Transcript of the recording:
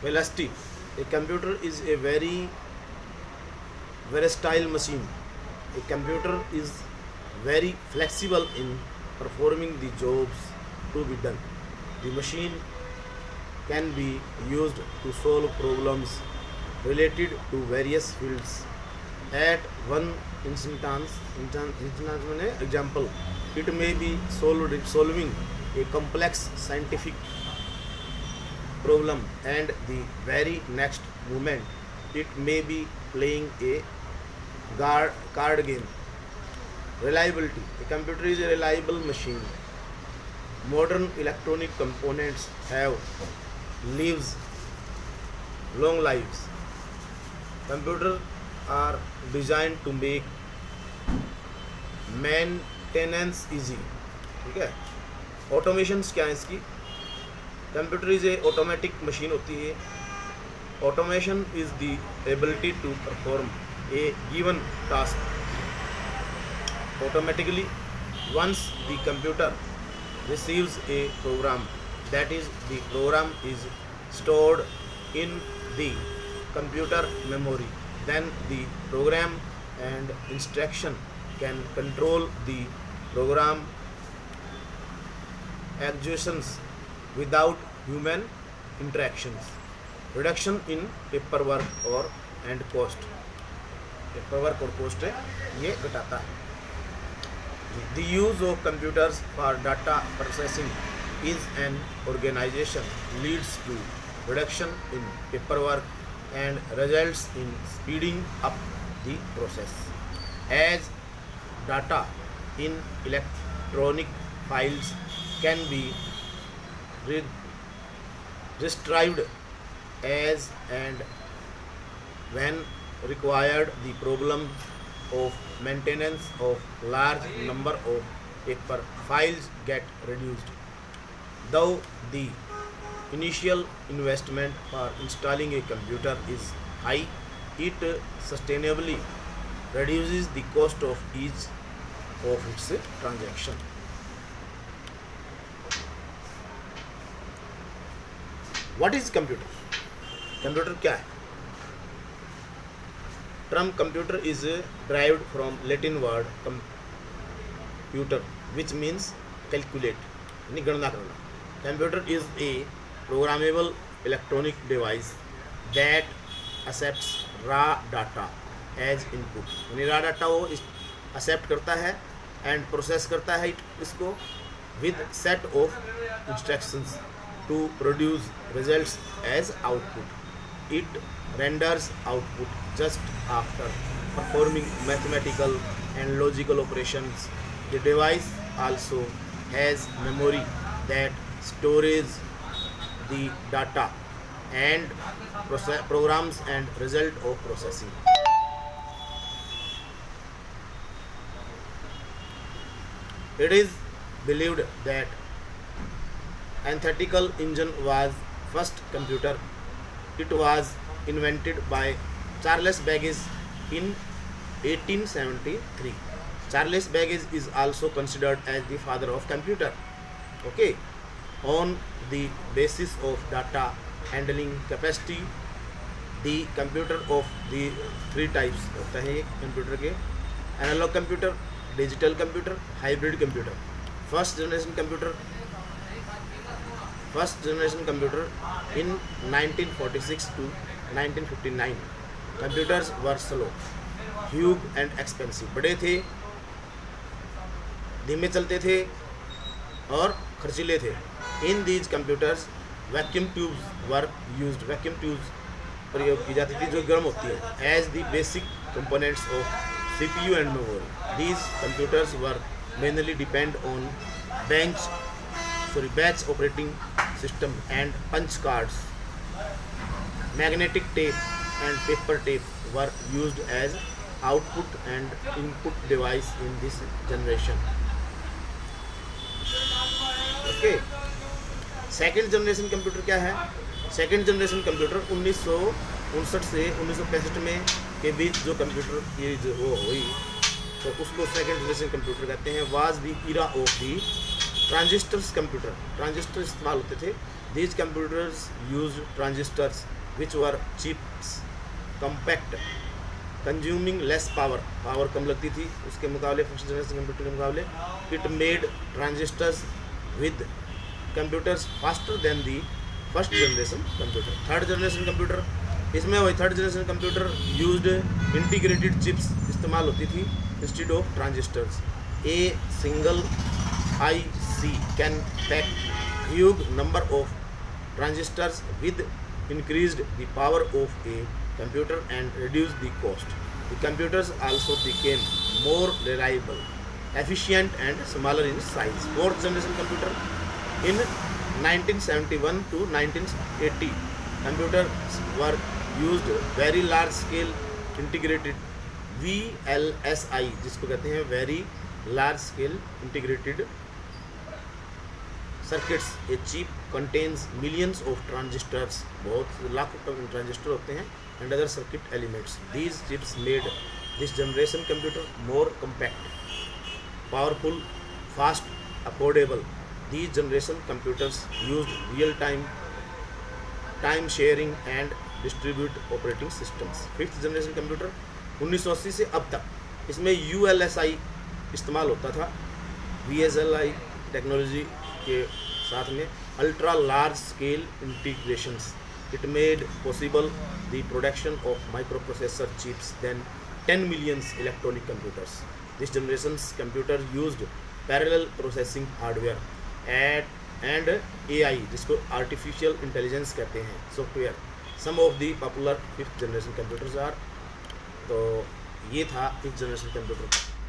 Velocity. A computer is a very versatile machine. A computer is very flexible in performing the jobs to be done. The machine can be used to solve problems related to various fields. At one instance example, it may be solving a complex scientific problem, and the very next moment it may be playing a card game. Reliability. A computer is a reliable machine. Modern electronic components have lives long lives. Computers are designed to make maintenance easy. ठीक है. Automations क्या है इसकी? Computer is a automatic machine होती है. Automation is the ability to perform a given task automatically once the computer receives a program. That is, the program is stored in the computer memory. Then the program and instruction can control the program executions without human interactions. Reduction in paperwork and cost. paperwork और cost ये घटाता है. The use of computers for data processing is an organization leads to reduction in paperwork and results in speeding up the process. As data in electronic files can be retrieved as and when required, the problem of maintenance of large number of paper files get reduced. Though the initial investment for installing a computer is high, it sustainably reduces the cost of each of its transaction. What is computer? Computer क्या है? Term computer is derived from Latin word computer, which means calculate, यानी गणना करना. Computer is a programmable electronic device that accepts raw data as input. यानी raw data वो accept करता है and process करता है इसको with set of instructions to produce results as output. It renders output just after performing mathematical and logical operations. The device also has memory that stores the data and programs and result of processing. It is believed that analytical engine was first computer. It was invented by Charles Babbage in 1873. Charles Babbage is also considered as the father of computer. Okay, on the basis of data handling capacity, the computer of the three types होता है computer के: analog computer, digital computer, hybrid computer. First generation computer in 1946 to 1959. Computers were slow, huge and expensive. बड़े थे, धीमे चलते थे और खर्चीले थे. In these computers, vacuum tubes were used. Vacuum tubes प्रयोग की जाती थी जो गर्म होती है as the basic components of CPU and memory. These computers were mainly depend on batch operating system and punch cards. Magnetic tape and paper tape were used as output and input device in this generation. Okay. Second generation computer क्या है? Second generation computer 1959 से 1965 में के बीच जो computer की वो हुई तो उसको सेकेंड जनरेशन कंप्यूटर कहते हैं. Was the era of the transistors computer, transistor इस्तेमाल होते थे. These computers use transistors which were chips compact consuming less power, power कम लगती थी उसके मुकाबले, फर्स्ट जनरेशन कंप्यूटर के मुकाबले. It made transistors with computers faster than the first generation computer. Third generation computer, इसमें वही third generation computer used integrated chips इस्तेमाल होती थी instead of transistors. A single IC can pack huge number of transistors with increased the power of a computer and reduced the cost. The computers also became more reliable, efficient and smaller in size. Fourth generation computer, in 1971 to 1980, computers were used very large scale integrated VLSI, जिसको कहते हैं very large scale integrated circuits. A chip contains millions of transistors, बहुत लाखों transistor होते हैं, and other circuit elements. These chips made this generation computer more compact, powerful, fast, affordable. These generation computers used real-time time sharing and distribute operating systems. Fifth generation computer 1980 से अब तक, इसमें ULSI इस्तेमाल होता था, VLSI technology के साथ में. Ultra large scale integrations, it made possible the production of microprocessor chips then 10 millions electronic computers. This generation computer used parallel processing hardware and AI, जिसको आर्टिफिशियल इंटेलिजेंस कहते हैं, software. Some of the popular fifth generation computers are. तो ये था fifth generation computer.